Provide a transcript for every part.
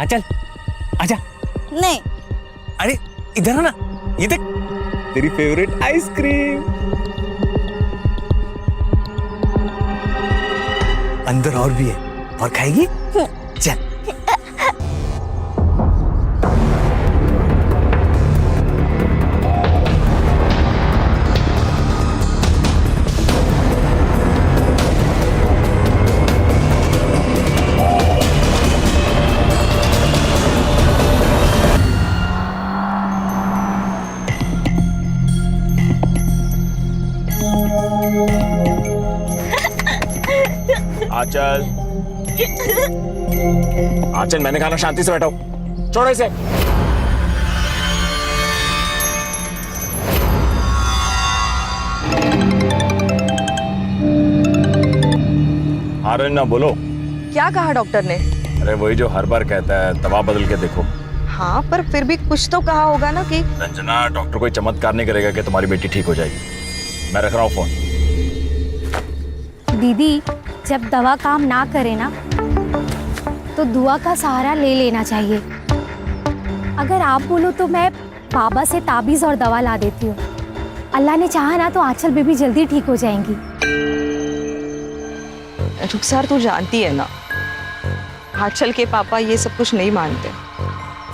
आंचल आजा। नहीं। अरे इधर ना, ये देख तेरी फेवरेट आइसक्रीम अंदर और भी है। और खाएगी? चल। आंचल, आंचल मैंने कहा ना शांति से बैठो, छोड़ो इसे। ना बोलो। क्या कहा डॉक्टर ने? अरे वही जो हर बार कहता है, दवा बदल के देखो। हाँ पर फिर भी कुछ तो कहा होगा ना कि। रंजना, डॉक्टर कोई चमत्कार नहीं करेगा कि तुम्हारी बेटी ठीक हो जाएगी। मैं रख रहा हूँ फोन। दीदी, जब दवा काम ना करे ना तो दुआ का सहारा ले लेना चाहिए। अगर आप बोलो तो मैं बाबा से ताबीज और दवा ला देती हूँ। अल्लाह ने चाहा ना तो आंचल बेबी जल्दी ठीक हो जाएंगी। रुखसार तू जानती है ना, आंचल के पापा ये सब कुछ नहीं मानते।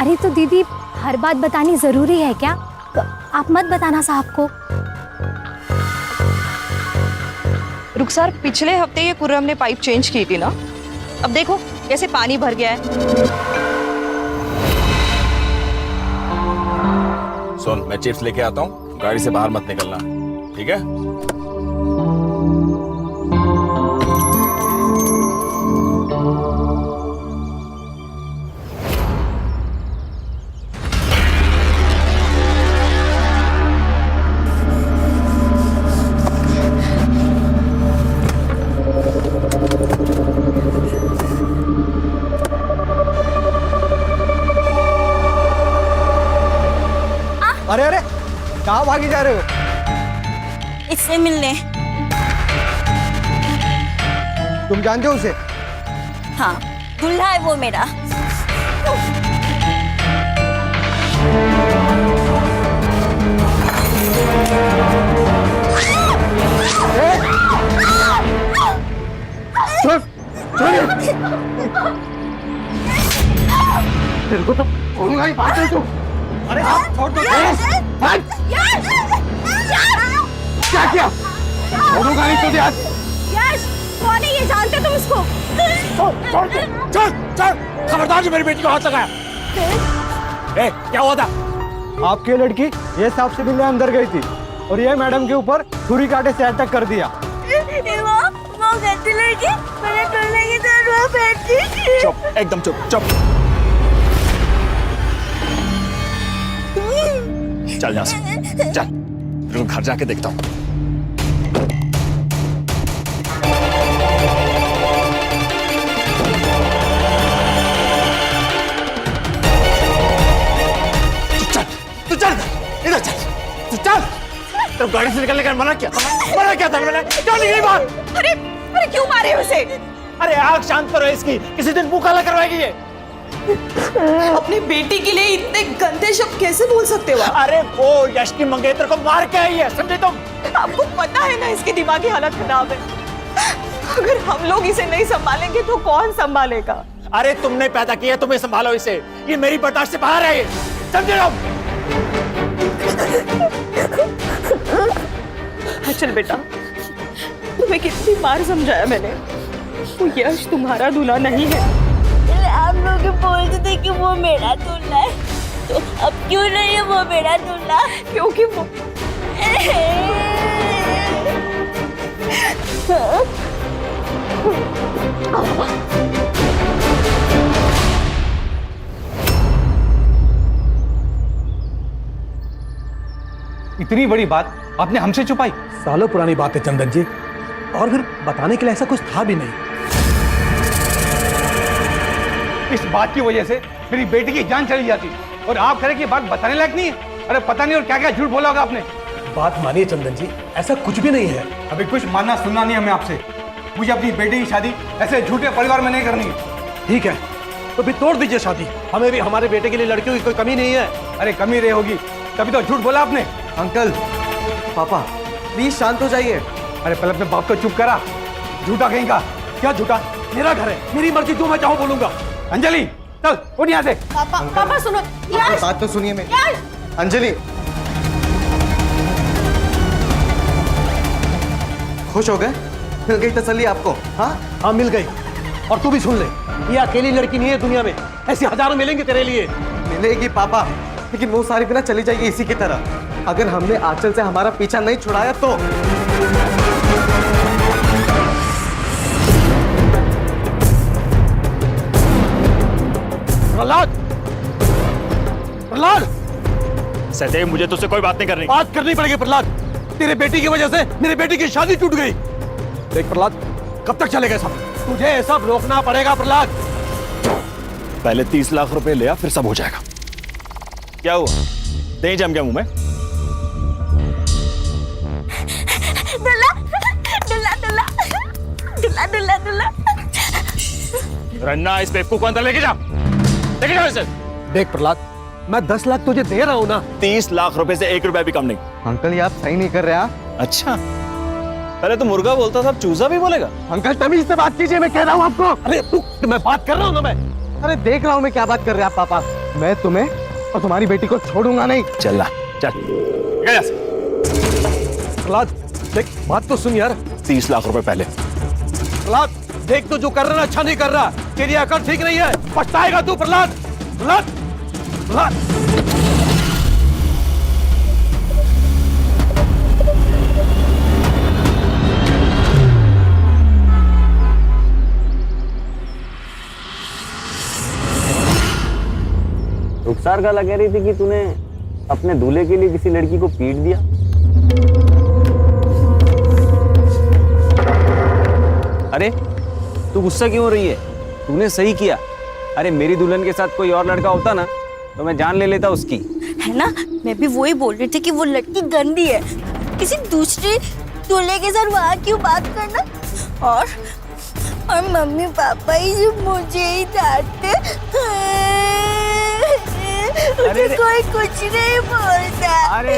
अरे तो दीदी, हर बात बतानी जरूरी है क्या? तो आप मत बताना साहब को। रुखसार, पिछले हफ्ते ये खुर्रम ने पाइप चेंज की थी ना, अब देखो कैसे पानी भर गया है। सुन, मैं चिप्स लेके आता हूँ, गाड़ी से बाहर मत निकलना, ठीक है? अरे अरे, कहाँ भागी जा रहे हो? इससे मिलने। तुम जानते हो उसे? हाँ, दूल्हा है वो मेरा। तेरे को तो छोड़ूंगा ही, बात है तू। अरे आप छोड़ दो। क्या किया? छोड़ूंगा नहीं तुझे आज। यश, कौन है ये? जानते तुम इसको? चल चल, खबरदार जो मेरी बेटी को हाथ लगाया। ए, क्या हुआ था? आपकी लड़की ये सांप से मिलने अंदर गई थी और ये मैडम के ऊपर छुरी कांटे से अटैक कर दिया। वो गंदी लड़की मैंने टोलने की तरह बैठी थी। चुप, एकदम चुप चुप। चल यहाँ से, चल, तेरे को घर जाके देखता हूँ। तू चल, इधर चल, तू चल। तो गाड़ी से निकलने का मना किया था मैंने। क्यों निकली बात? अरे अरे क्यों मारे उसे? अरे आग शांत करो इसकी, किसी दिन मुंह काला करवाएगी ये। अपनी बेटी के लिए इतने गंदे शब्द कैसे बोल सकते हो? अरे वो यश की मंगेतर को मार के आई है, समझे तुम? आपको पता है ना इसकी दिमागी हालत खराब है। अगर हम लोग इसे नहीं संभालेंगे तो कौन संभालेगा? अरे तुमने पैदा किया, तुम्हें संभालो इसे। ये मेरी बर्दाश्त से बाहर है, समझे तुम? चल बेटा, तुम्हें कितनी बार समझाया मैंने, वो यश तुम्हारा दूल्हा नहीं है। आप लोग बोलते थे कि वो मेरा दूल्हा है, तो अब क्यों नहीं है वो मेरा दूल्हा? क्योंकि वो इतनी बड़ी बात आपने हमसे छुपाई? सालों पुरानी बात है चंदन जी, और फिर बताने के लिए ऐसा कुछ था भी नहीं। इस बात की वजह से मेरी बेटी की जान चली जाती और आप कह रहे कि बात बताने लायक नहीं है। अरे पता नहीं और क्या क्या झूठ बोला होगा आपने। बात मानिए चंदन जी, ऐसा कुछ भी नहीं है। अभी कुछ मानना सुनना नहीं हमें आपसे। मुझे अपनी बेटी की शादी ऐसे झूठे परिवार में नहीं करनी है। ठीक है, तो भी तोड़ दीजिए शादी। हमें भी हमारे बेटे के लिए लड़कियों की कोई कमी नहीं है। अरे कमी रही होगी, तभी तो झूठ बोला आपने। अंकल, पापा प्लीज शांत हो जाइए। अरे पहले अपने बाप को चुप करा, झूठा कहीं का। क्या झूठा? मेरा घर है, मेरी मर्जी, जो मैं चाहूँ बोलूंगा। अंजलि चल उठ यहाँ से। पापा सुनो। यश, बात तो सुनिए मेरी। यश, अंजलि, खुश हो गए? मिल गई तसल्ली आपको? हाँ हाँ मिल गई। और तू भी सुन ले, ये अकेली लड़की नहीं है दुनिया में, ऐसी हजारों मिलेंगे तेरे लिए। मिलेगी पापा, लेकिन वो सारी बिना चली जाएगी इसी की तरह। अगर हमने आंचल से हमारा पीछा नहीं छुड़ाया तो। प्रहलाद, प्रहलाद, सदैव मुझे तुझसे कोई बात नहीं करनी। बात करनी पड़ेगी प्रहलाद। तेरे बेटी की वजह से मेरे बेटी की शादी टूट गई। देख प्रहलाद, कब तक चलेगा सब? तुझे ये सब रोकना पड़ेगा प्रहलाद। पहले 30 लाख रुपए लिया, फिर सब हो जाएगा। क्या हुआ? दही जम गया मुंह में? दुल्ला दुल्ला दुल्ला दुल्ला दुल्ला दुल्ला। रन्ना, इस बेवकूफ को अंदर लेके जा, लेके जाओ इसे। देख प्रहलाद, मैं 10 लाख तुझे दे रहा हूँ ना। 30 लाख रुपए से 1 रुपया भी कम नहीं। अंकल, ये आप सही नहीं कर रहे। आप अच्छा, पहले तो मुर्गा बोलता था, अब चूजा भी बोलेगा? अंकल तमीज से बात कीजिए, मैं कह रहा हूँ आपको। अरे तू, मैं बात कर रहा हूँ ना मैं। अरे देख रहा हूँ मैं क्या बात कर रहे हैं आप पापा। मैं तुम्हें और तुम्हारी बेटी को छोड़ूंगा नहीं। चल ला, चल गया से। प्रहलाद देख, बात तो सुन यार। 30 लाख रुपए पहले। प्रहलाद देख, तो जो कर रहा है अच्छा नहीं कर रहा। तेरी अकल ठीक नहीं है, पछताएगा तू प्रहलाद। प्रहलाद, प्रहलाद। रुखसार गाला कह रही थी कि तूने अपने दूल्हे के लिए किसी लड़की को पीट दिया। अरे तू गुस्सा क्यों हो रही है? तूने सही किया। अरे मेरी दुल्हन के साथ कोई और लड़का होता ना तो मैं जान ले लेता उसकी। है ना, मैं भी वही बोल रही थी कि वो लड़की गंदी है। किसी दूसरे दूल्हे के साथ वहाँ क्यों बात करना। और मम्मी पापा ही जो मुझे ही डांटते। मुझे कोई कुछ नहीं बोलता। अरे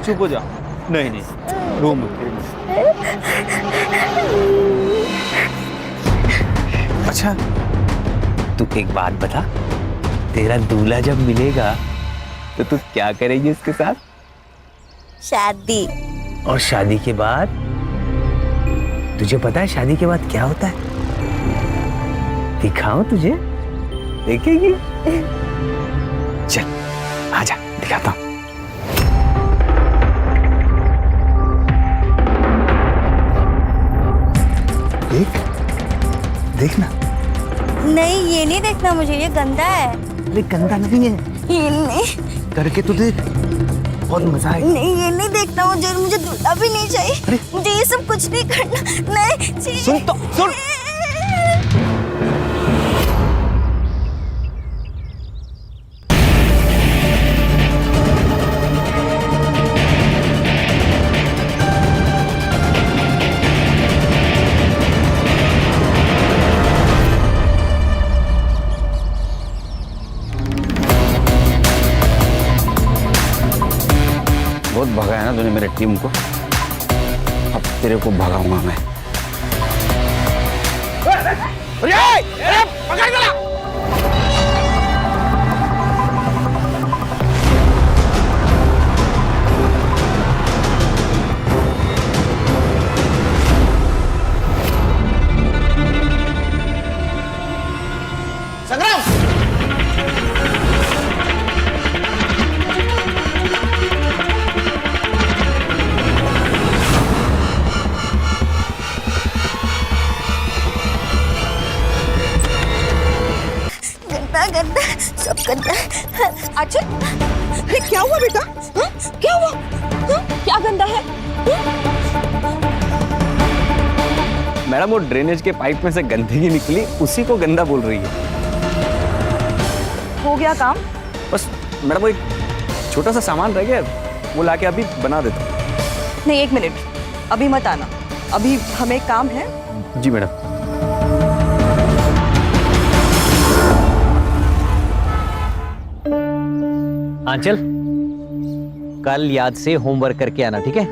चुप हो जा। नहीं नहीं, रूम अच्छा तू एक बात बता, तेरा दूल्हा जब मिलेगा तो तू क्या करेगी उसके साथ? शादी। और शादी के बाद तुझे पता है शादी के बाद क्या होता है? दिखाऊं तुझे? देखेगी? चल आजा, दिखाता हूं। देख ना। नहीं, ये नहीं देखना मुझे, ये गंदा है। अरे गंदा नहीं है, ये नहीं। करके तो देख, बहुत मजा आएगा। नहीं, ये नहीं देखना मुझे दूल्हा भी नहीं चाहिए। मुझे ये सब कुछ नहीं करना। नहीं सुन तो सुन। बहुत भगाया ना तूने मेरे टीम को, अब तेरे को भगाऊंगा मैं। गंदा, सब गंदा। अच्छा ये क्या हुआ बेटा? क्या हुआ? क्या गंदा है? मैडम वो ड्रेनेज के पाइप में से गंदगी निकली, उसी को गंदा बोल रही है। हो गया काम? बस मैडम वो एक छोटा सा सामान रह गया, वो लाके अभी बना देता हूँ। नहीं, 1 मिनट, अभी मत आना, अभी हमें काम है। जी मैडम। आंचल, कल याद से होमवर्क करके आना, ठीक है?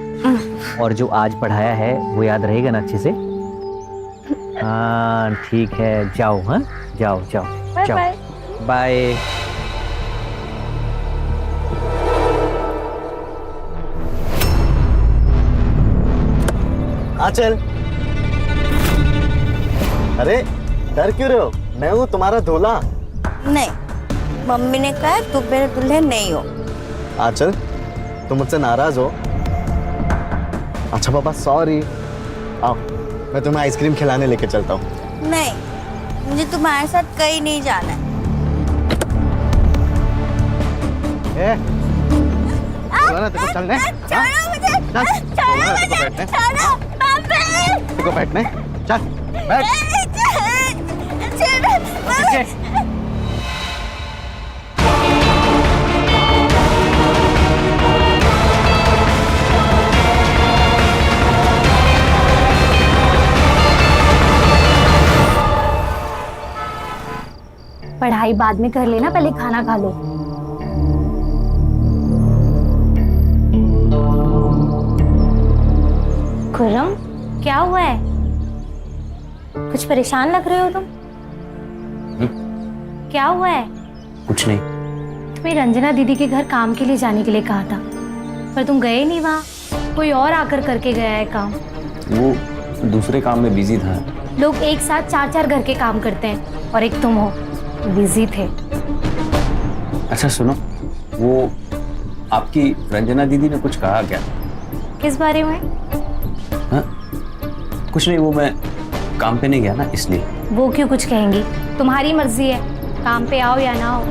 और जो आज पढ़ाया है वो याद रहेगा ना अच्छे से? हाँ ठीक है, जाओ। हाँ जाओ जाओ जाओ, बाय। आंचल, अरे डर क्यों रहे हो? मैं हूँ तुम्हारा दूल्हा। नहीं, मम्मी ने कहा तुम मेरे दुल्हन नहीं हो। आंचल, तुम मुझसे नाराज हो? अच्छा पापा सॉरी। आओ, मैं तुम्हें आइसक्रीम खिलाने लेके चलता हूँ। नहीं, मुझे तुम्हारे साथ कहीं नहीं जाना है। बोला ना तेरे को चलने? छोड़ो मुझे, छोड़ो मुझे, छोड़ो, मम्मी। तेरे को बैठने? चल बैठ। छोड़ो, मम्मी। पढ़ाई बाद में कर लेना, पहले खाना खा लो। खुर्रम, क्या हुआ है? कुछ परेशान लग रहे हो तुम? क्या हुआ है? कुछ नहीं। तुम्हें रंजना दीदी के घर काम के लिए जाने के लिए कहा था, पर तुम गए नहीं वहाँ। कोई और आकर करके गया है काम। वो दूसरे काम में बिजी था। लोग एक साथ 4-4 घर के काम करते हैं और एक तुम हो, बिजी थे। अच्छा सुनो, वो आपकी रंजना दीदी ने कुछ कहा क्या? किस बारे में? हाँ? कुछ नहीं, वो मैं काम पे नहीं गया ना इसलिए। वो क्यों कुछ कहेंगी? तुम्हारी मर्जी है, काम पे आओ या ना आओ।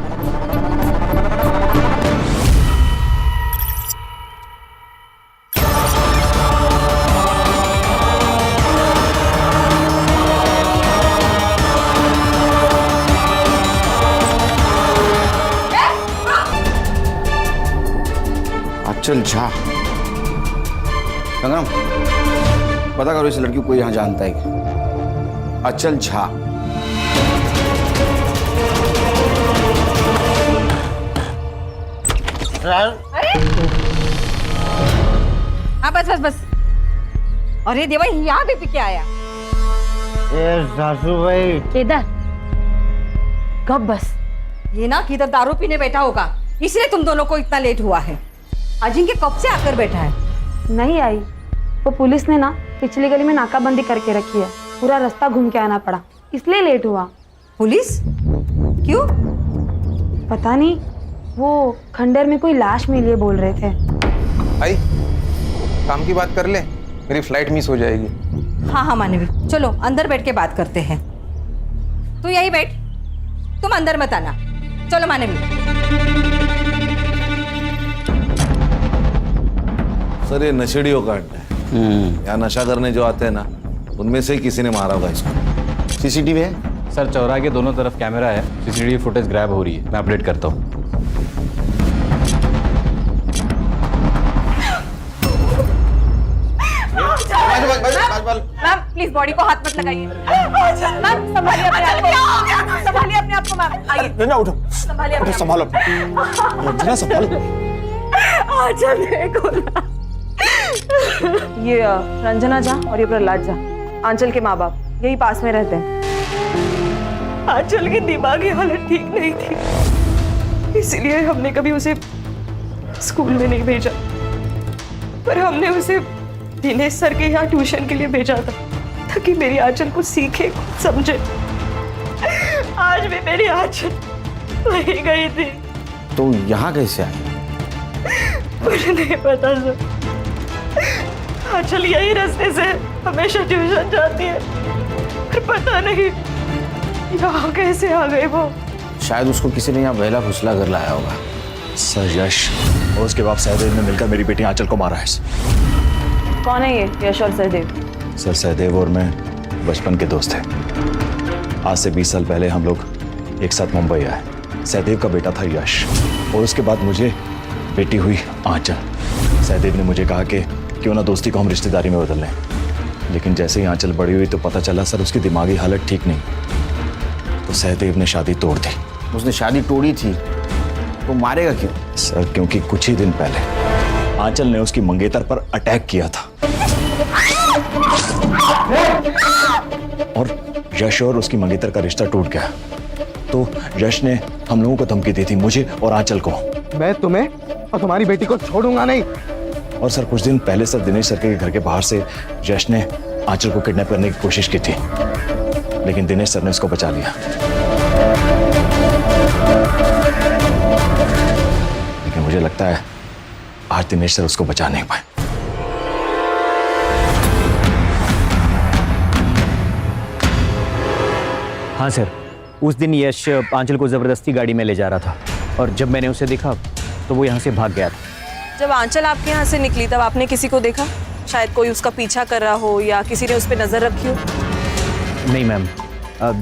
आंचल झा, संग्राम पता करो इस लड़की को कोई यहाँ जानता है क्या? आंचल झा। हाँ बस बस बस। अरे देवा, यहाँ भी पी के आया। सासू भाई, केदार, कब बस ये ना किधर दारू पीने बैठा होगा, इसलिए तुम दोनों को इतना लेट हुआ है। अजिंक्य कब से आकर बैठा है? नहीं आई, वो पुलिस ने ना पिछली गली में नाकाबंदी करके रखी है, पूरा रास्ता घूम के आना पड़ा, इसलिए लेट हुआ। पुलिस? क्यों? पता नहीं, वो खंडर में कोई लाश मिली है बोल रहे थे। आई, काम की बात कर ले, मेरी फ्लाइट मिस हो जाएगी। हाँ हाँ मानवी, चलो अंदर बैठ के बात करते हैं। तू यही बैठ, तुम अंदर मत आना। चलो मानवी। सर ये नशेड़ियों का अड्डा है। यहाँ नशा करने जो आते हैं ना, उनमें से ही किसी ने मारा होगा इसको। सीसीटीवी है? सर चौराहे के दोनों तरफ कैमरा है, सीसीटीवी फुटेज ग्रैब हो रही है, मैं अपडेट करता हूँ। मैम प्लीज बॉडी को हाथ मत लगाइए। मैम संभालिए अपने आप को, संभालिए अपने आप को। मैम आइए। रंजना उठो, संभालिए अपने आप को। संभालो रंजना, संभालो। आंचल देखो ना। ये रंजना झा और ये प्रहलाद झा, आंचल के माँ बाप, यही पास में रहते हैं। आंचल की दिमागी हालत ठीक नहीं थी, इसलिए हमने कभी उसे स्कूल में नहीं भेजा, पर हमने उसे दिनेश सर के यहाँ ट्यूशन के लिए भेजा था, ताकि मेरी आंचल को सीखे, कुछ समझे। आज भी मेरी आंचल वहीं गई थी। तो यहाँ कैसे आई? मुझे नहीं पता सर, आंचल यही रास्ते से हमेशा ट्यूशन जाती है, पर पता नहीं यहाँ कैसे आ गई वो। शायद उसको किसी ने यहाँ बहला फुसला कर लाया होगा। सर यश और उसके बाप सहदेव ने मिलकर मेरी बेटी आंचल को मारा है। कौन है ये यश और सहदेव? सर सहदेव और मैं बचपन के दोस्त हैं। आज से 20 साल पहले हम लोग एक साथ मुंबई आए। सहदेव का बेटा था यश और उसके बाद मुझे बेटी हुई आंचल। सहदेव ने मुझे कहा कि क्यों ना दोस्ती को हम रिश्तेदारी में बदल लें, लेकिन जैसे ही आंचल बड़ी हुई तो पता चला सर उसकी दिमागी हालत ठीक नहीं, तो सहदेव ने शादी तोड़ दी। उसने शादी तोड़ी थी तो मारेगा क्यों? सर क्योंकि कुछ ही दिन पहले आंचल ने उसकी मंगेतर पर अटैक किया था और यश और उसकी मंगेतर का रिश्ता टूट गया। तो यश ने हम लोगों को धमकी दी थी, मुझे और आंचल को। मैं तुम्हें और तुम्हारी बेटी को छोड़ूंगा नहीं। और सर कुछ दिन पहले सर दिनेश सर के घर के बाहर से यश ने आंचल को किडनैप करने की कोशिश की थी, लेकिन दिनेश सर ने उसको बचा लिया। लेकिन मुझे लगता है आज दिनेश सर उसको बचा नहीं पाए। हाँ सर, उस दिन यश आंचल को जबरदस्ती गाड़ी में ले जा रहा था और जब मैंने उसे देखा तो वो यहाँ से भाग गया था। जब आंचल आपके यहाँ से निकली तब आपने किसी को देखा? शायद कोई उसका पीछा कर रहा हो या किसी ने उस पर नजर रखी हो? नहीं मैम,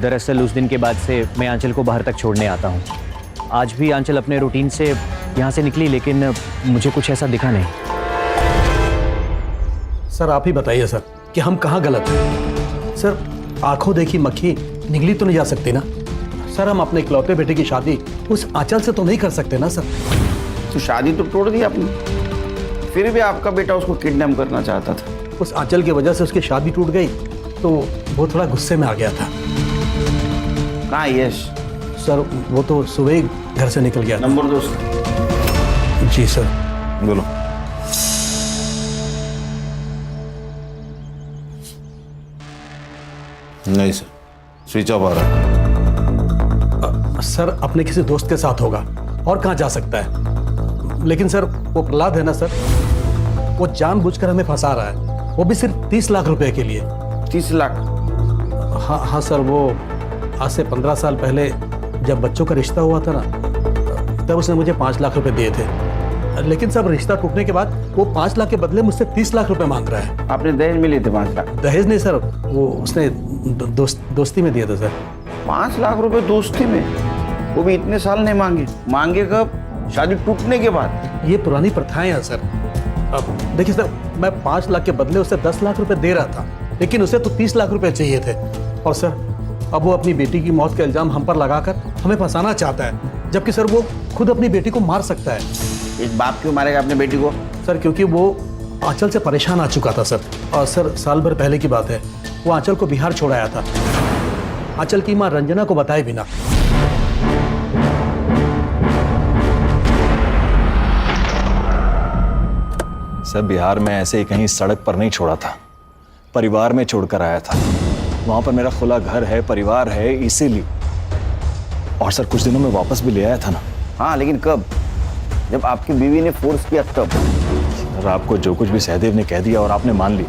दरअसल उस दिन के बाद से मैं आंचल को बाहर तक छोड़ने आता हूँ। आज भी आंचल अपने रूटीन से यहाँ से निकली, लेकिन मुझे कुछ ऐसा दिखा नहीं। सर आप ही बताइए सर कि हम कहाँ गलत हैं। सर आंखों देखी मक्खी निगली तो नहीं जा सकती ना सर। हम अपने इकलौते बेटे की शादी उस आंचल से तो नहीं कर सकते ना सर। तो शादी तो तोड़ दी आपने, फिर भी आपका बेटा उसको किडनैप करना चाहता था। उस आंचल की वजह से उसकी शादी टूट गई तो वो थोड़ा गुस्से में आ गया था। कहाँ है यश? सर वो तो सुबह ही घर से निकल गया। नंबर दो उसका। जी सर। बोलो। नहीं सर, स्विच ऑफ आ रहा है। सर अपने किसी दोस्त के साथ होगा और कहाँ जा सकता है। लेकिन सर वो प्रहलाद है ना सर, वो जानबूझकर हमें फंसा रहा है, वो भी सिर्फ 30 लाख रुपए के लिए। 30 लाख? हाँ हाँ सर, वो आज से 15 साल पहले जब बच्चों का रिश्ता हुआ था ना, तब उसने मुझे 5 लाख रुपए दिए थे। लेकिन सब रिश्ता टूटने के बाद वो 5 लाख के बदले मुझसे 30 लाख रुपए मांग रहा है। आपने दहेज में लिए थे 5 लाख? दहेज नहीं सर, वो उसने दोस्ती में दिया था सर। 5 लाख रुपए दोस्ती में? वो भी इतने साल नहीं मांगे? मांगे कब? शादी टूटने के बाद। ये पुरानी प्रथाएं हैं सर। अब देखिए सर, मैं 5 लाख के बदले उसे 10 लाख रुपए दे रहा था, लेकिन उसे तो 30 लाख रुपए चाहिए थे। और सर अब वो अपनी बेटी की मौत का इल्जाम हम पर लगाकर हमें फंसाना चाहता है, जबकि सर वो खुद अपनी बेटी को मार सकता है। एक बाप क्यों मारेगा अपने बेटी को? सर क्योंकि वो आंचल से परेशान आ चुका था सर। और सर साल भर पहले की बात है, वो आंचल को बिहार छोड़ आया था, आंचल की मां रंजना को बताए बिना। सर बिहार में ऐसे ही कहीं सड़क पर नहीं छोड़ा था, परिवार में छोड़कर आया था। वहां पर मेरा खुला घर है, परिवार है, इसीलिए। और सर कुछ दिनों में वापस भी ले आया था ना। हाँ लेकिन कब? जब आपकी बीवी ने फोर्स किया तब। सर आपको जो कुछ भी सहदेव ने कह दिया और आपने मान ली।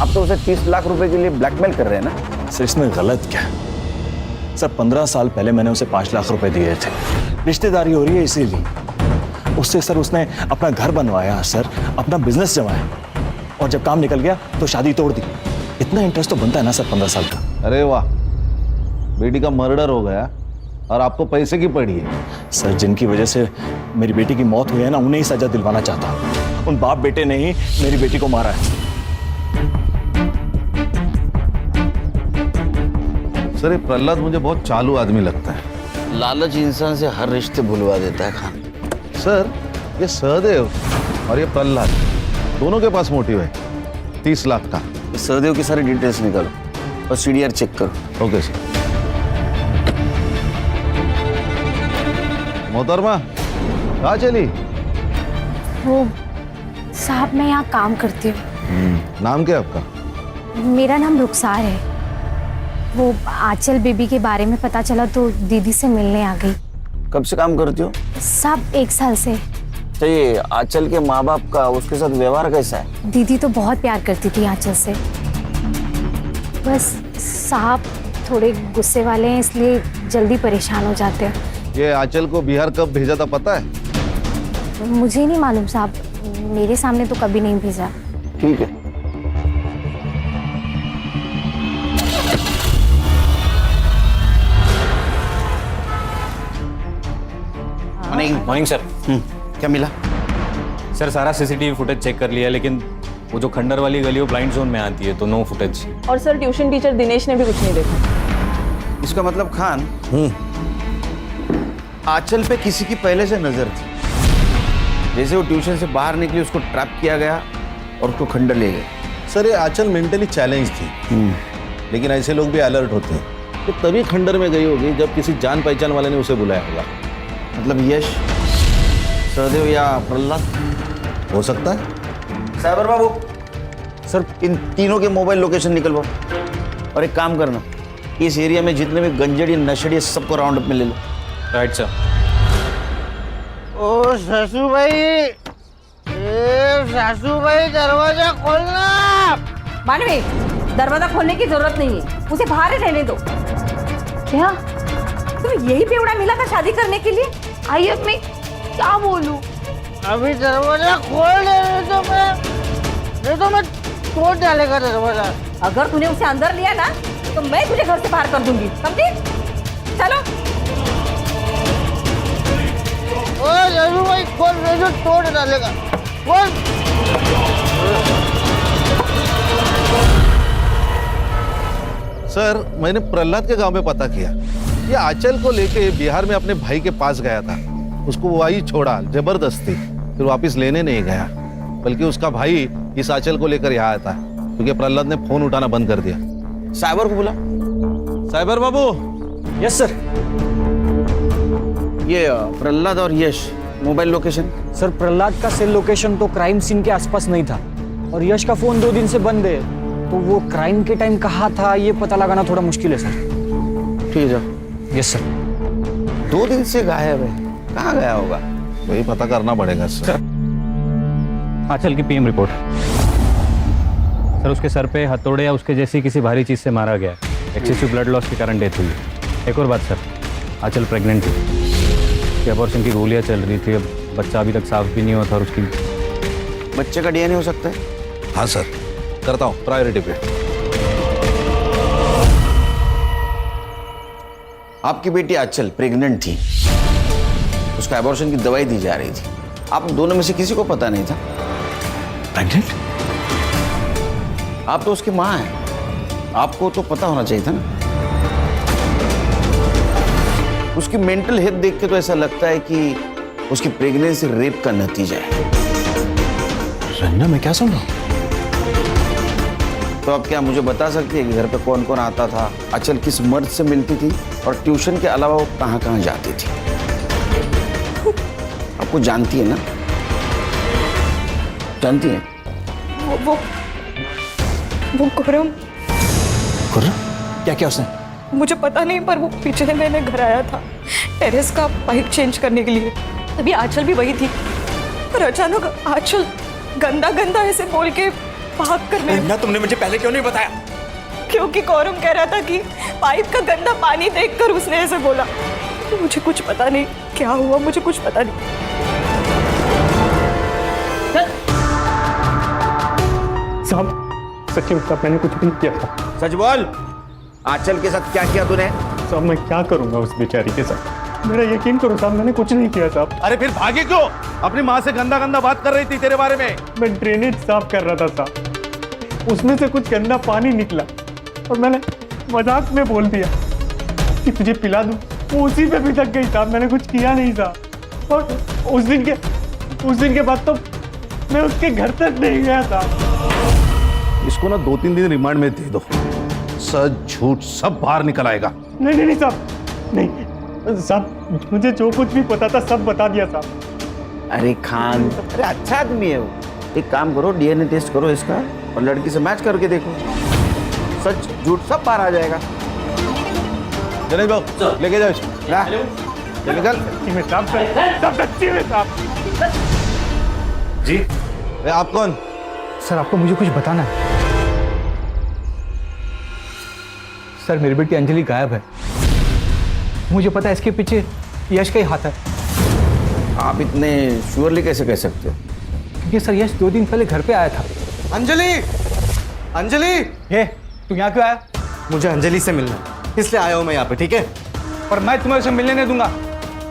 अब तो उसे 30 लाख रुपए के लिए ब्लैकमेल कर रहे हैं ना? सर इसमें गलत क्या है? सर 15 साल पहले मैंने उसे 5 लाख रुपए दिए थे, रिश्तेदारी हो रही है इसीलिए। उससे सर उसने अपना घर बनवाया, सर अपना बिजनेस जमाया, और जब काम निकल गया तो शादी तोड़ दी। इतना इंटरेस्ट तो बनता है ना सर 15 साल का। अरे वाह, बेटी का मर्डर हो गया और आपको पैसे की पड़ी है। सर जिनकी वजह से मेरी बेटी की मौत हुई है ना, उन्हें ही सजा दिलवाना चाहता हूं। उन बाप बेटे ने ही मेरी बेटी को मारा है। सर ये प्रहलाद मुझे बहुत चालू आदमी लगता है। लालच इंसान से हर रिश्ते भुलवा देता है खान। सर ये सहदेव और ये प्रहलाद दोनों के पास मोटिव है 30 लाख का। सहदेव की सारी डिटेल्स निकालो और सीडीआर चेक करो। Okay sir. मोहतरमा कहाँ चली? वो साहब मैं यहाँ काम करती हूँ। नाम क्या आपका? मेरा नाम रुखसार है। वो आंचल बेबी के बारे में पता चला तो दीदी से मिलने आ गई। कब से काम करती हो? सब 1 साल से। तो ये आंचल के माँ बाप का उसके साथ व्यवहार कैसा है? दीदी तो बहुत प्यार करती थी आंचल से, बस साहब थोड़े गुस्से वाले हैं, इसलिए जल्दी परेशान हो जाते हैं। ये आंचल को बिहार कब भेजा था पता है? मुझे नहीं मालूम साहब, मेरे सामने तो कभी नहीं भेजा। ठीक है। Morning sir. क्या मिला? सर सारा सीसीटीवी फुटेज चेक कर लिया, लेकिन वो जो खंडर वाली गली वो ब्लाइंड जोन में आती है, तो नो फुटेज। और सर ट्यूशन टीचर दिनेश ने भी कुछ नहीं देखा। इसका मतलब खान आंचल पे किसी की पहले से नजर थी। जैसे वो ट्यूशन से बाहर निकली उसको ट्रैप किया गया और उसको खंडर ले गए। सर ये आंचल मेंटली चैलेंज थी, लेकिन ऐसे लोग भी अलर्ट होते हैं। तो तभी खंडर में गई होगी जब किसी जान पहचान वाले ने उसे बुलाया होगा। मतलब यश, सहदेव या प्रहलाद हो सकता है। साइबर बाबू सर, इन तीनों के मोबाइल लोकेशन निकलवाओ और एक काम करना, इस एरिया में जितने भी गंजड़ी नशड़ी सबको राउंड अप में ले लो। Right sir. ओ सासू भाई, सासू भाई दरवाजा खोलना। मानवी, दरवाजा खोलने की जरूरत नहीं है, उसे बाहर ही रहने दो। क्या तुम्हें यही बेवड़ा मिला था शादी करने के लिए? आई अब मैं क्या बोलूं? अभी दरवाजा खोल दे तो मैं तोड़ डालेगा दरवाजा। अगर तूने उसे अंदर लिया ना तो मैं तुझे घर से बाहर कर दूंगी, समझी? चलो। ओ सासू भाई खोल दे तो तोड़ डालेगा। खोल। सर मैंने प्रहलाद के गांव में पता किया, ये आंचल को लेके बिहार में अपने भाई के पास गया था। उसको वही छोड़ा जबरदस्ती, फिर वापस लेने नहीं गया, बल्कि उसका भाई इस आंचल को लेकर यहाँ आया था, क्योंकि प्रहलाद ने फोन उठाना बंद कर दिया। साइबर को बुला। साइबर बाबू। Yes sir. ये प्रहलाद और Yash mobile location. Sir Prahlad का सेल लोकेशन तो क्राइम सीन के आसपास नहीं था, और यश का फोन 2 दिन से बंद है, तो वो क्राइम के टाइम कहाँ था ये पता लगाना थोड़ा मुश्किल है सर। ठीक है जाओ। Yes sir. 2 दिन से गायब है, कहाँ गया होगा? वही पता करना पड़ेगा सर। आंचल की पीएम रिपोर्ट। सर उसके सर पे हथौड़े या उसके जैसी किसी भारी चीज से मारा गया। एक्सेसिव ब्लड लॉस के कारण डेथ हुई है। एक और बात सर, आंचल प्रेग्नेंट थी, उसकी अबॉर्शन की गोलियां चल रही थी, अब बच्चा अभी तक साफ भी नहीं हुआ था, और उसकी बच्चे का डीएनए हो सकता है? हाँ सर, करता हूँ प्रायोरिटी पे। आपकी बेटी आंचल प्रेग्नेंट थी, उसका अबॉर्शन की दवाई दी जा रही थी, आप दोनों में से किसी को पता नहीं था। प्रेग्नेंट? आप तो उसकी माँ हैं, आपको तो पता होना चाहिए था ना। उसकी मेंटल हेल्थ देख के तो ऐसा लगता है कि उसकी प्रेगनेंसी रेप का नतीजा है। रंजना, मैं क्या सुन रहा हूँ? तो आप क्या मुझे बता सकती है कि घर पे कौन कौन आता था, आंचल किस मर्द से मिलती थी, और ट्यूशन के अलावा वो कहाँ कहाँ जाती थी? आपको जानती है ना? जानती है? वो खुर्रम। क्या क्या उसने? मुझे पता नहीं, पर वो पिछले महीने घर आया था टेरेस का पाइप चेंज करने के लिए। तभी आंचल भी वही थी, पर अचानक आंचल गंदा गंदा ऐसे बोल के भाग करने। ना तुमने मुझे पहले क्यों नहीं बताया? क्योंकि कौरम कह रहा था कि पाइप का गंदा पानी देखकर उसने ऐसे बोला। तो मुझे कुछ पता नहीं क्या हुआ, मुझे कुछ पता नहीं। साहब सच्ची में साहब मैंने कुछ भी नहीं किया था। सच बोल, आंचल के साथ क्या किया तूने? साहब मैं क्या करूंगा उस बेचारी के साथ, मेरा यकीन करो साहब, मैंने कुछ नहीं किया साहब। अरे फिर भागे क्यों? अपनी माँ से गंदा गंदा बात कर रही थी तेरे बारे में। मैं ड्रेनेज साफ कर रहा था साहब, उसमें से कुछ गंदा पानी निकला और मैंने मजाक में बोल दिया कि तुझे पिला दूं। वो उसी पे भी थक गई साहब, मैंने कुछ किया नहीं साहब। और उस दिन के बाद तो मैं उसके घर तक नहीं गया था। इसको ना 2-3 दिन रिमांड में दे दो, सच झूठ सब बाहर निकल आएगा। नहीं साहब, नहीं साहब, मुझे जो कुछ भी पता था सब बता दिया साहब। अरे खान, अरे अच्छा आदमी है वो। एक काम करो, डीएनए टेस्ट करो इसका और लड़की से मैच करके देखो, सच झूठ सब बाहर आ जाएगा। गणेश बाबू लेके जाओ इसको। चल निकल। सच्ची में साहब, सब सच्ची में साहब। जी अरे आप कौन? सर आपको मुझे कुछ बताना है। सर मेरी बेटी अंजलि गायब है, मुझे पता है इसके पीछे यश का ही हाथ है। आप इतने श्योरली कैसे कह सकते हो? क्योंकि सर यश 2 दिन पहले घर पे आया था। अंजलि, अंजलि, हे तू यहाँ क्यों आया? मुझे अंजलि से मिलना, इसलिए आया हूं मैं यहाँ पे, ठीक है? और मैं तुम्हें उसे मिलने नहीं दूंगा।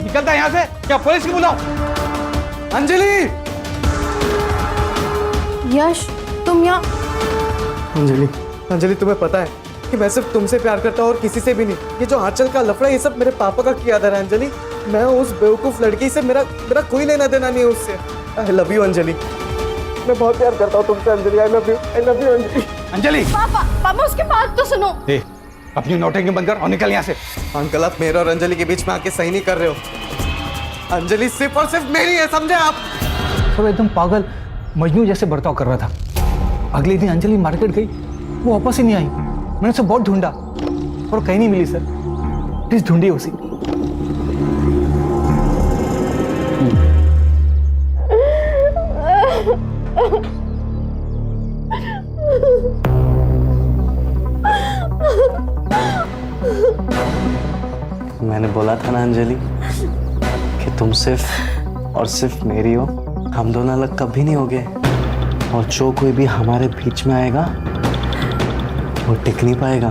निकलता यहाँ से, क्या पुलिस की बुलाऊं? अंजलि! यश तुम यहाँ? अंजलि, अंजलि तुम्हें पता है कि मैं सिर्फ तुमसे प्यार करता हूँ और किसी से भी नहीं। ये जो आंचल का लफड़ा, ये सब मेरे पापा का किया था अंजलि। मैं उस बेवकूफ लड़की से मेरा मेरा कोई लेना देना नहीं है उससे। आई लव यू अंजलि, मैं बहुत प्यार करता हूँ तुमसे Anjali. I love you Anjali. Anjali पापा उसकी बात तो सुनो। ए, अपनी नौटंकी बंद कर और निकल यहाँ से। अंकल आप मेरे और अंजलि के बीच में आके सही नहीं कर रहे हो। अंजलि सिर्फ और सिर्फ मेरी है, समझे आप? सब एकदम पागल मजनू जैसे बर्ताव कर रहा था। अगले दिन अंजलि मार्केट गई, वो वापस ही नहीं आई। मैंने उसे बहुत ढूंढा और कहीं नहीं मिली सर। प्लीज ढूंढिए उसे। मैंने बोला था ना अंजलि कि तुम सिर्फ और सिर्फ मेरी हो। हम दोनों अलग कभी नहीं होंगे, और जो कोई भी हमारे बीच में आएगा वो टिक नहीं पाएगा।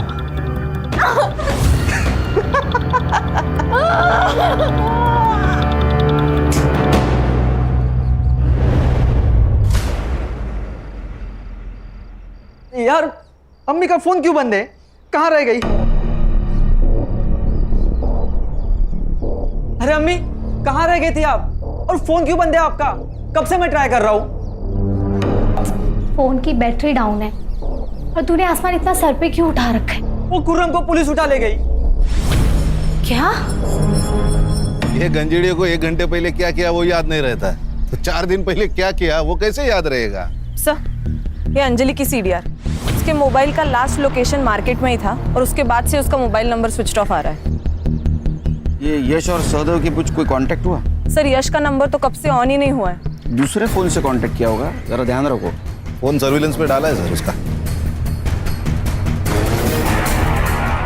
यार अम्मी का फोन क्यों बंद है? कहाँ रह गई? अरे अम्मी कहाँ रह गई थी आप? और फोन क्यों बंद है आपका? कब से मैं ट्राई कर रहा हूँ। फोन की बैटरी डाउन है। और तूने आसमान इतना सर पे क्यों उठा रखा है? वो खुर्रम को पुलिस उठा ले गई। क्या? ये गंजेड़ियों को 1 घंटे पहले क्या किया वो याद नहीं रहता, तो 4 दिन पहले क्या किया वो कैसे याद रहेगा? सर ये अंजलि की सीडीआर, उसके मोबाइल का लास्ट लोकेशन मार्केट में ही था और उसके बाद से उसका मोबाइल नंबर स्विच ऑफ आ रहा है। ये यश और सहदेव के बीच कोई कांटेक्ट हुआ? सर यश का नंबर तो कब से ऑन ही नहीं हुआ है। दूसरे फोन से कांटेक्ट किया होगा, जरा ध्यान रखो। फोन सर्विलेंस पे डाला है सर उसका।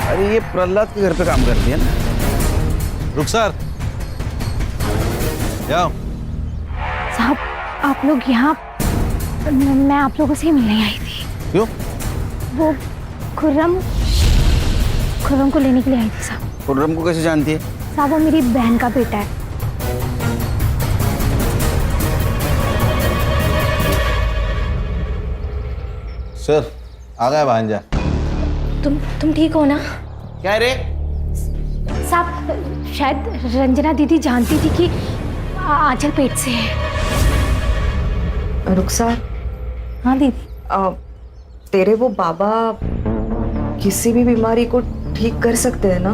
अरे ये प्रहलाद के घर पे काम करती है ना। रुखसार क्या? साहब आप लोग यहाँ, मैं आप लोगों से ही मिलने आई थी। क्यों? वो खुर्रम को लेने के लिए आई थी साहब। खुर्रम को कैसे जानती है? साहब वो मेरी बहन का बेटा है। सर आ गया भांजा। तुम ठीक हो ना? क्या रे? साहब शायद रंजना दीदी जानती थी कि आंचल पेट से है। रुखसार। हाँ दीदी। तेरे वो बाबा किसी भी बीमारी को ठीक कर सकते हैं ना?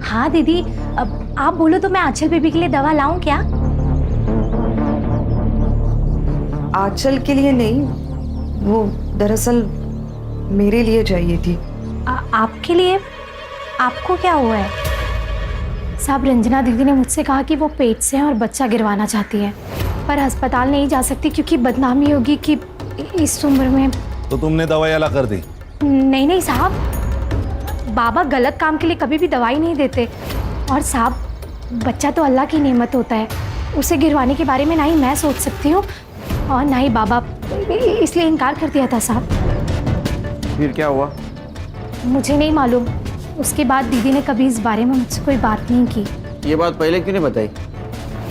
हाँ दीदी, अब आप बोलो तो मैं आंचल बेबी के लिए दवा लाऊं क्या? आंचल के लिए नहीं, वो दरअसल मेरे लिए चाहिए थी। आपके लिए? आपको क्या हुआ है? साहब रंजना दीदी ने मुझसे कहा कि वो पेट से हैं और बच्चा गिरवाना चाहती है, पर अस्पताल नहीं जा सकती क्योंकि बदनामी होगी कि इस उम्र में। तो तुमने दवाई अला कर दी? नहीं साहब, बाबा गलत काम के लिए कभी भी दवाई नहीं देते। और साहब बच्चा तो अल्लाह की नेमत होता है, उसे गिरवाने के बारे में ना ही मैं सोच सकती हूँ और ना ही बाबा, इसलिए इनकार कर दिया था साहब। फिर क्या हुआ? मुझे नहीं मालूम। उसके बाद दीदी ने कभी इस बारे में मुझसे कोई बात नहीं की। ये बात पहले क्यों नहीं बताई?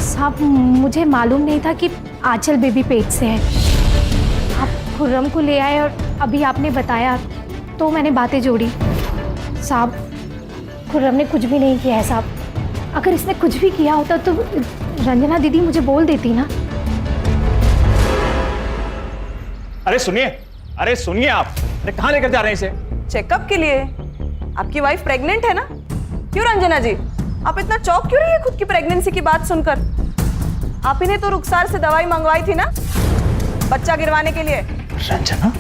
साहब मुझे मालूम नहीं था कि आंचल बेबी पेट से है। आप खुर्रम को ले आए और अभी आपने बताया तो मैंने बातें जोड़ी। साहब खुर्रम ने कुछ भी नहीं किया है साहब। अगर इसने कुछ भी किया होता तो रंजना दीदी मुझे बोल देती ना। अरे सुनिए आप। अरे कहाँ लेकर जा रहे हैं इसे? चेकअप के लिए। आपकी वाइफ प्रेग्नेंट है ना? क्यों रंजना जी, आप इतना चौंक क्यों रही है खुद की प्रेगनेंसी की बात सुनकर? आप ही ने तो रुखसार से दवाई मंगवाई थी ना बच्चा गिरवाने के लिए। रंजना,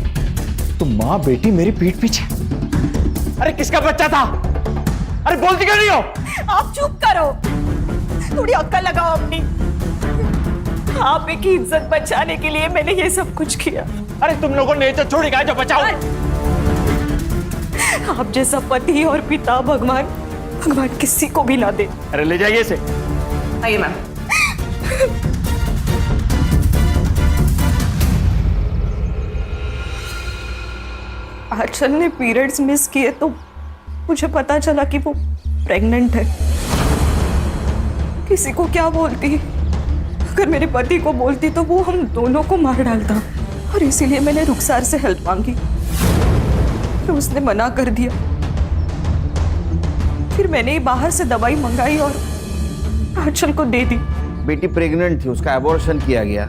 तो माँ बेटी मेरी पीठ पीछे। अरे किसका बच्चा था? अरे बोलती क्यों नहीं हो? आप चुप करो, थोड़ी अक्ल लगाओ अपनी। आप की इज्जत बचाने के लिए मैंने ये सब कुछ किया। अरे तुम लोगों ने तो छोड़ गया जो बचाओ। आप जैसा पति और पिता भगवान किसी को भी ना दे। अरे ले जाइए इसे। आइए मैम। आंचल ने पीरियड्स मिस किए तो मुझे पता चला कि वो प्रेग्नेंट है। किसी को क्या बोलती? अगर मेरे पति को बोलती तो वो हम दोनों को मार डालता, और इसीलिए मैंने रुखसार से हेल्प मांगी, तो उसने मना कर दिया। फिर मैंने ही बाहर से दवाई मंगाई और आंचल को दे दी। बेटी प्रेग्नेंट थी, उसका एबॉर्शन किया गया,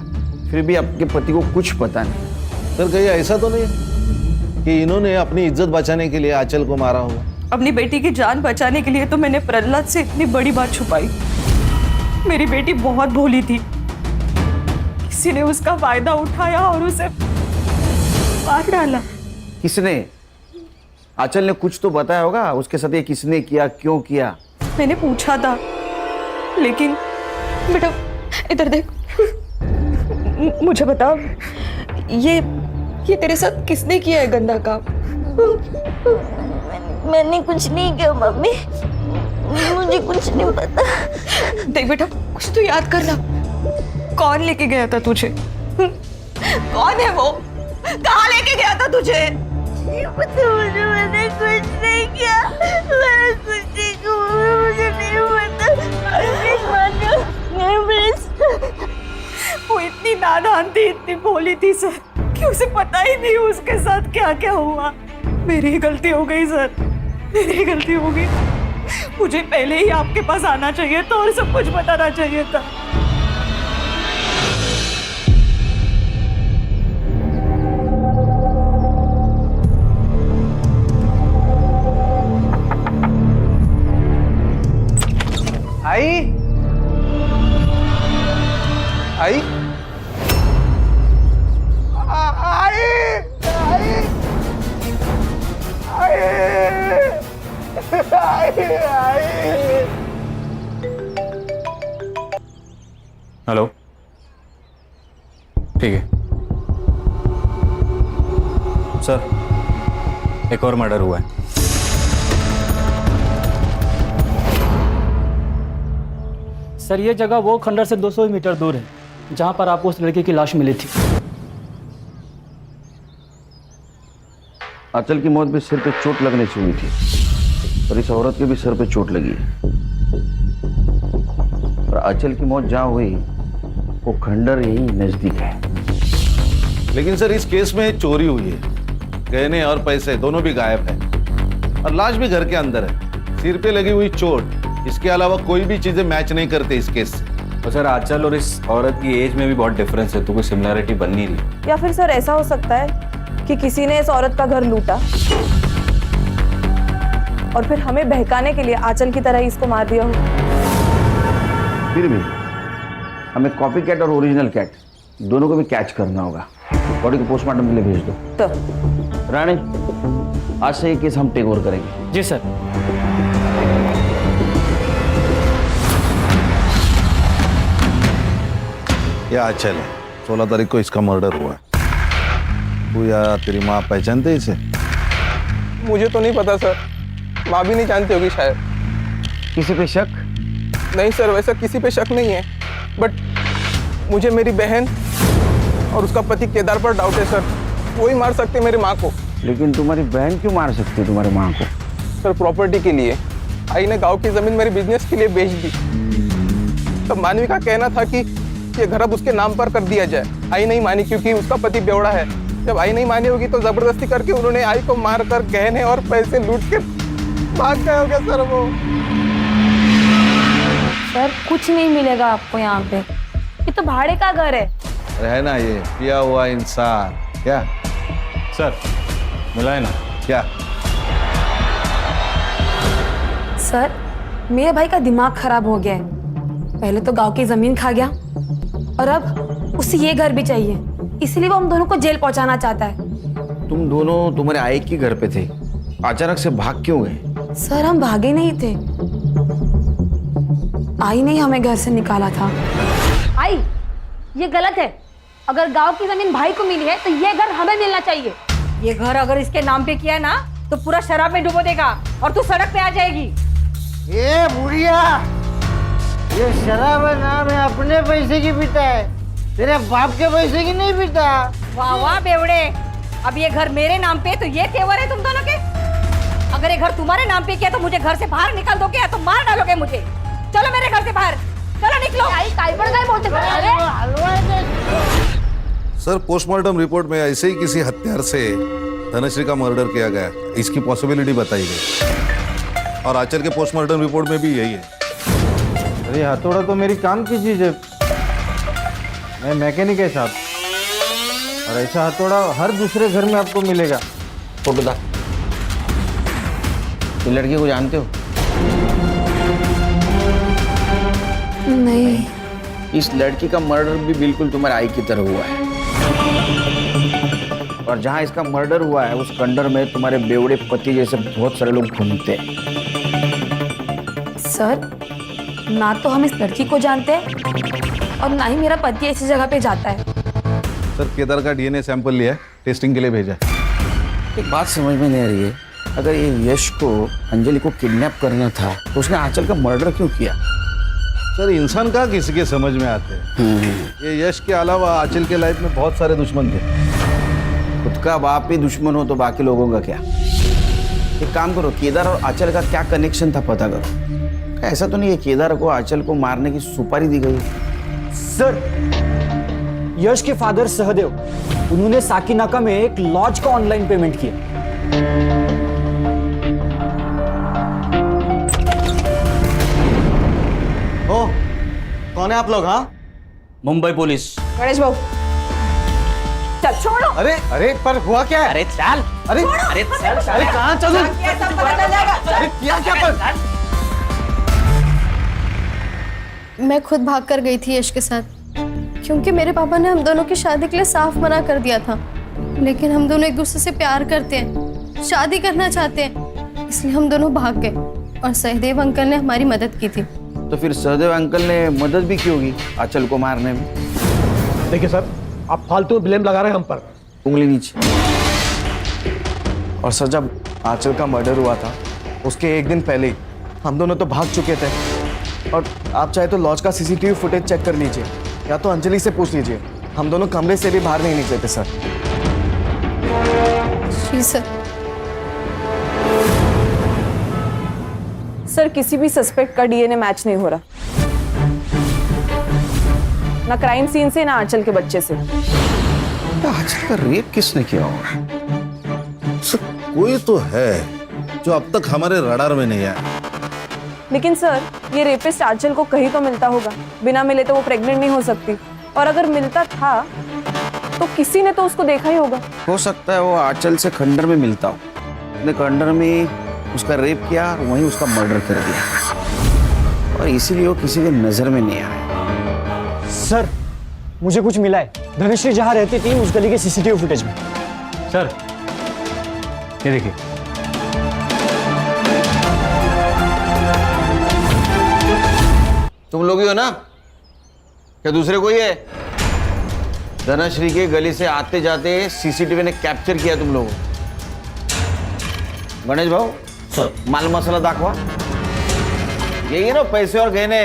फिर भी आपके पति को कुछ पता नहीं। सर कहीं ऐसा तो नहीं कि इन्होंने अपनी इज्जत बचाने के लिए आंचल को मारा होगा? अपनी बेटी की जान बचाने के लिए तो मैंने प्रहलाद से इतनी बड़ी बात छुपाई। मेरी बेटी बहुत भोली थी, किसी ने उसका फायदा उठाया और उसे मार डाला। किसने? आंचल ने कुछ तो बताया होगा उसके साथ, ये किसने किया, क्यों किया? मैंने पूछा था, लेकिन बेटा इधर देख, मुझे बता, ये तेरे साथ किसने किया है गंदा काम? मैंने कुछ नहीं किया मम्मी, मुझे कुछ नहीं पता। देख बेटा, कुछ तो याद करना, कौन लेके गया था तुझे? कौन है वो? कहाँ लेके गया था तुझे? मैंने कुछ नहीं किया, मैंने कुछ नहीं किया, मुझे नहीं पता। वो इतनी नादान थी, इतनी भोली थी सर, कि उसे पता ही नहीं उसके साथ क्या क्या हुआ। मेरी ही गलती हो गई सर, मेरी ही गलती हो गई। मुझे पहले ही आपके पास आना चाहिए था और सब कुछ बताना चाहिए था। आई आई हेलो, ठीक है सर, एक और मर्डर हुआ है। सर ये जगह वो खंडर से 200 मीटर दूर है जहां पर आपको उस लड़के की लाश मिली थी। आंचल की मौत भी सिर पे चोट लगने से हुई थी और इस औरत के भी सिर पे चोट लगी है। और आंचल की मौत जहां हुई वो खंडर यही नजदीक है। लेकिन सर इस केस में चोरी हुई है, गहने और पैसे दोनों भी गायब है और लाश भी घर के अंदर है। सिर पे लगी हुई चोट, इसके अलावा कोई भी चीजें मैच नहीं करते इस केस से। तो सर आंचल और इस औरत की एज में भी बहुत डिफरेंस है, तो कोई सिमिलरिटी बन नहीं रही। या फिर सर ऐसा हो सकता है कि किसी ने इस औरत का घर लूटा और फिर हमें बहकाने के लिए आंचल की तरह ही इसको मार दिया हो। फिर भी हमें कॉपी कैट और ओरिजिनल कैट दोनों को भी कैच करना होगा। बॉडी को पोस्टमार्टम के लिए भेज दो। तो रानी, आज से ये केस हम टेक ओवर करेंगे। जी सर। ये आंचल है, 16 तारीख को इसका मर्डर हुआ है। तू या तेरी माँ पहचानते इसे? मुझे तो नहीं पता सर, माँ भी नहीं जानती होगी शायद। किसी पे शक? नहीं सर, वैसा किसी पे शक नहीं है, बट मुझे मेरी बहन और उसका पति केदार पर डाउट है सर। वो ही मार सकते मेरी माँ को। लेकिन तुम्हारी बहन क्यों मार सकती है तुम्हारी माँ को? सर प्रॉपर्टी के लिए। आई ने गांव की जमीन मेरे बिजनेस के लिए बेच दी। तब मानवी का कहना था कि ये घर अब उसके नाम पर कर दिया जाए। आई नहीं मानी क्योंकि उसका पति बेवड़ा है। जब आई नहीं मानी होगी तो जबरदस्ती करके उन्होंने आई को मारकर गहने और पैसे लूट के भाग गए होंगे सर वो। सर कुछ नहीं मिलेगा आपको यहाँ पे, ये तो भाड़े का घर है। है ना ये पिया हुआ इंसान। क्या सर मिला है ना? क्या? सर मेरे भाई का दिमाग खराब हो गया है। पहले तो गांव की जमीन खा गया और अब उसे ये घर भी चाहिए, इसलिए वो हम दोनों को जेल पहुंचाना चाहता है। तुम दोनों तुम्हारे आई के घर पे थे, अचानक से भाग क्यों गए? सर हम भागे नहीं थे, आई ने हमें घर से निकाला था। आई ये गलत है। अगर गांव की जमीन भाई को मिली है तो ये घर हमें मिलना चाहिए। ये घर अगर इसके नाम पे किया ना तो पूरा शराब में डुबो देगा और तू सड़क पे आ जाएगी। ये बुढ़िया, ये शराब नाम है, अपने पैसे की पीता है, तेरे बाप के पैसे की नहीं पीता। वाह वाह बेवड़े, अब ये घर मेरे नाम पे तो ये तेवर है तुम दोनों के। अगर ये घर तुम्हारे नाम पे किया तो मुझे घर से बाहर निकाल दोगे या तो मार डालोगे मुझे। चलो मेरे घर से बाहर, चलो निकलो। आई काई पर गए बोलते सर पोस्टमार्टम रिपोर्ट में ऐसे ही किसी हत्यार से धनश्री का मर्डर किया गया, इसकी पॉसिबिलिटी बताई गई और आंचल के पोस्टमार्टम रिपोर्ट में भी यही है। अरे हथौड़ा तो मेरी काम की चीज है, मैं मैकेनिक है साहब, और ऐसा हथौड़ा हर दूसरे घर में आपको मिलेगा। फोटो दा। ये लड़की को जानते हो? नहीं। इस लड़की का मर्डर भी बिल्कुल तुम्हारे आई की तरह हुआ है, और जहां इसका मर्डर हुआ है उस खंडर में तुम्हारे बेवड़े पति जैसे बहुत सारे लोग घूमते हैं। सर, ना तो हम इस लड़की को जानते हैं और ना ही मेरा पति ऐसी जगह पे जाता है। सर केदार का डीएनए सैंपल लिया है, टेस्टिंग के लिए भेजा है। एक बात समझ में नहीं आ रही है, अगर ये यश को अंजलि को किडनैप करना था तो उसने आंचल का मर्डर क्यों किया? सर इंसान कहाँ किसी के समझ में आते हैं। ये यश के अलावा आंचल के लाइफ में बहुत सारे दुश्मन थे। खुद का बाप ही दुश्मन हो तो बाकी लोगों का क्या? एक काम करो, केदार और आंचल का क्या कनेक्शन था पता करो। ऐसा तो नहीं है केदार को आंचल को मारने की सुपारी दी गई? सर, यश के फादर सहदेव, उन्होंने साकिनाका में एक लॉज का ऑनलाइन पेमेंट किया। ओ, कौन है आप लोग? हाँ, मुंबई पुलिस। गणेश भाऊ, चल छोड़ो। अरे अरे पर हुआ क्या? अरे चल, अरे अरे चल, अरे कहाँ चलूं? अरे किया क्या पर? मैं खुद भाग कर गई थी यश के साथ, क्योंकि मेरे पापा ने हम दोनों की शादी के लिए साफ मना कर दिया था। लेकिन हम दोनों एक दूसरे से प्यार करते हैं, शादी करना चाहते हैं, इसलिए हम दोनों भाग गए और सहदेव अंकल ने हमारी मदद की थी। तो फिर सहदेव अंकल ने मदद भी की होगी आंचल को मारने में। देखिए सर, आप फालतू ब्लेम लगा रहे हैं हम पर। उंगली नीचे। और सर, जब आंचल का मर्डर हुआ था उसके एक दिन पहले ही हम दोनों तो भाग चुके थे। और आप चाहे तो लॉज का सीसीटीवी फुटेज चेक कर लीजिए, या तो अंजलि से पूछ लीजिए, हम दोनों कमरे से भी बाहर नहीं निकले थे सर। जी सर। सर, किसी भी सस्पेक्ट का डीएनए मैच नहीं हो रहा, ना क्राइम सीन से ना आंचल के बच्चे से। आंचल का रेप किसने किया होगा? कोई तो है जो अब तक हमारे रडार में नहीं आया। लेकिन सर, ये रेपिस्ट आंचल को कहीं तो मिलता होगा, बिना मिले तो वो प्रेग्नेंट नहीं हो सकती, और अगर मिलता था तो किसी ने तो उसको देखा ही होगा। हो सकता है वो आंचल से खंडर में मिलता हो, उसने खंडर में उसका रेप किया और वहीं उसका मर्डर कर दिया, और इसीलिए वो किसी के नजर में नहीं आया। सर, मुझे कुछ मिला है, धनुश्री जहाँ रहती थी उस गली के सीसीटीवी फुटेज में। सर ये देखिए, तुम लोग ही हो ना? क्या दूसरे कोई है? धनश्री के गली से आते जाते सीसीटीवी ने कैप्चर किया तुम लोगों। गणेश भाऊ, माल मसाला दाखवा। यही है ना पैसे और गहने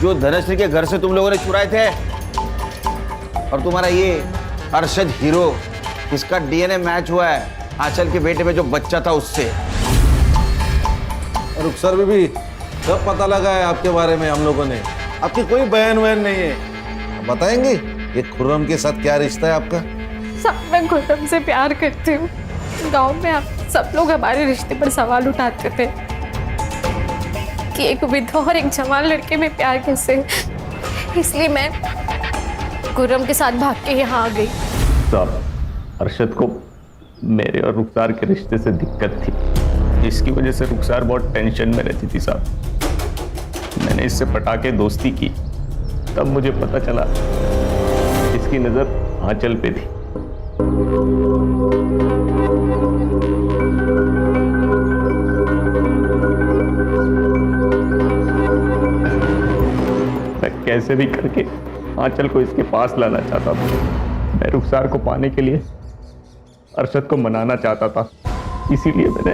जो धनश्री के घर से तुम लोगों ने चुराए थे? और तुम्हारा ये अरशद हीरो, इसका डीएनए मैच हुआ है आंचल के बेटे में जो बच्चा था उससे। रुखसर भी सब पता लगा है आपके बारे में हम लोगों ने। आपकी कोई बहन वहन नहीं है। बताएंगे ये खुर्रम के साथ क्या रिश्ता है आपका? सब मैं खुर्रम से प्यार करती हूँ। गांव में आप सब लोग हमारे रिश्ते पर सवाल उठाते थे कि एक विधवा और एक जवान लड़के में प्यार कैसे, इसलिए मैं खुर्रम के साथ भाग के यहाँ आ गई। साहब, अरशद को मेरे और रुखसार के रिश्ते से दिक्कत थी, इसकी वजह से रुखसार बहुत टेंशन में रहती थी साहब। मैंने इससे पटा के दोस्ती की, तब मुझे पता चला इसकी नजर आंचल पे थी। मैं कैसे भी करके आंचल को इसके पास लाना चाहता था। मैं रुखसार को पाने के लिए अरशद को मनाना चाहता था, इसीलिए मैंने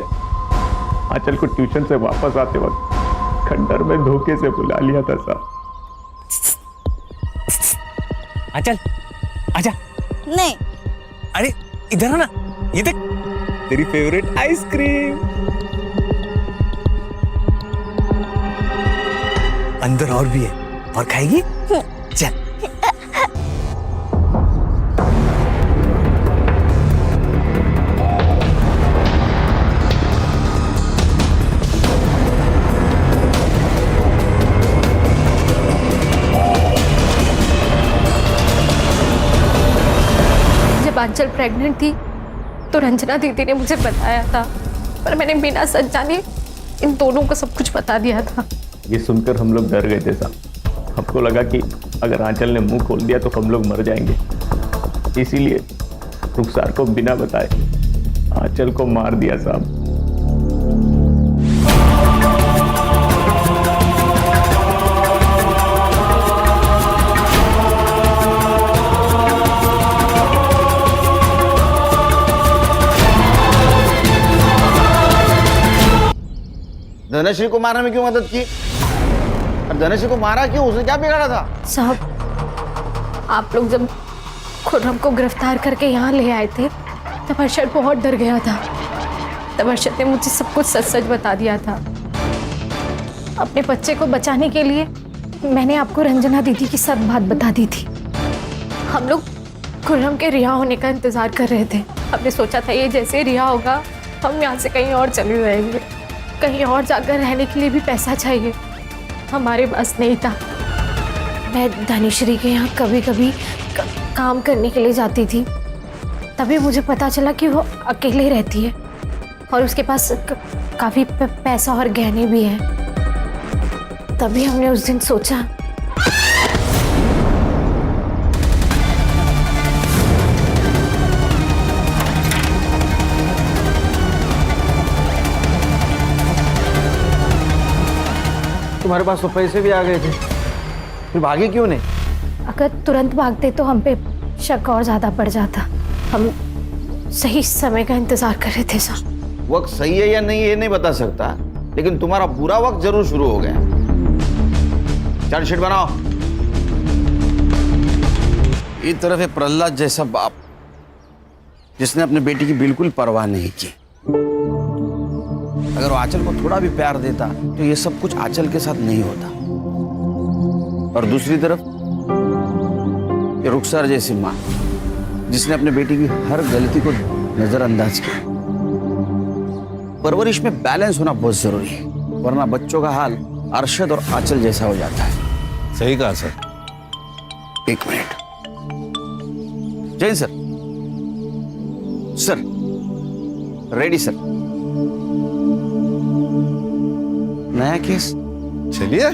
आंचल को ट्यूशन से वापस आते वक्त खंडर में धोखे से बुला लिया था साहब। आंचल, आजा। नहीं। अरे इधर आ ना, ये देख तेरी फेवरेट आइसक्रीम। अंदर और भी है, और खाएगी? चल। आंचल प्रेग्नेंट थी तो रंजना दीदी ने मुझे बताया था, पर मैंने बिना सच जाने इन दोनों को सब कुछ बता दिया था। ये सुनकर हम लोग डर गए थे साहब। हमको लगा कि अगर आंचल ने मुंह खोल दिया तो हम लोग मर जाएंगे, इसीलिए रुखसार को बिना बताए आंचल को मार दिया साहब। धनश्री को मारने में क्यों मदद की? और धनश्री को मारा क्यों? उसने क्या बिगाड़ा था? साहब, आप लोग जब खुर्रम को गिरफ्तार करके यहाँ ले आए थे तब अरशद बहुत डर गया था। तब अरशद ने मुझे सब कुछ सच सच बता दिया था। अपने बच्चे को बचाने के लिए मैंने आपको रंजना दीदी की सब बात बता दी थी। हम लोग खुर्रम के रिहा होने का इंतजार कर रहे थे। हमने सोचा था ये जैसे रिहा होगा हम यहाँ से कहीं और चले जाएंगे। कहीं और जाकर रहने के लिए भी पैसा चाहिए, हमारे पास नहीं था। मैं धनिश्री के यहाँ कभी कभी काम करने के लिए जाती थी, तभी मुझे पता चला कि वो अकेले रहती है और उसके पास काफ़ी पैसा और गहने भी हैं। तभी हमने उस दिन सोचा तुम्हारे पास तो पैसे भी आ गए थे, फिर भागे क्यों नहीं? अगर तुरंत भागते तो हम पे शक और ज़्यादा पड़ जाता। हम सही समय का इंतजार कर रहे थे सर। वक्त सही है या नहीं ये नहीं बता सकता, लेकिन तुम्हारा बुरा वक्त जरूर शुरू हो गया। चार्जशीट बनाओ। एक तरफ है प्रहलाद जैसा बाप जिसने अपने बेटी की बिल्कुल परवाह नहीं की। अगर वो आंचल को थोड़ा भी प्यार देता तो ये सब कुछ आंचल के साथ नहीं होता। और दूसरी तरफ ये रुखसार जैसी माँ जिसने अपने बेटी की हर गलती को नजरअंदाज किया। परवरिश में बैलेंस होना बहुत जरूरी है, वरना बच्चों का हाल अरशद और आंचल जैसा हो जाता है। सही कहा सर। एक minute. Jain sir. Sir ready sir. नया केस। चलिए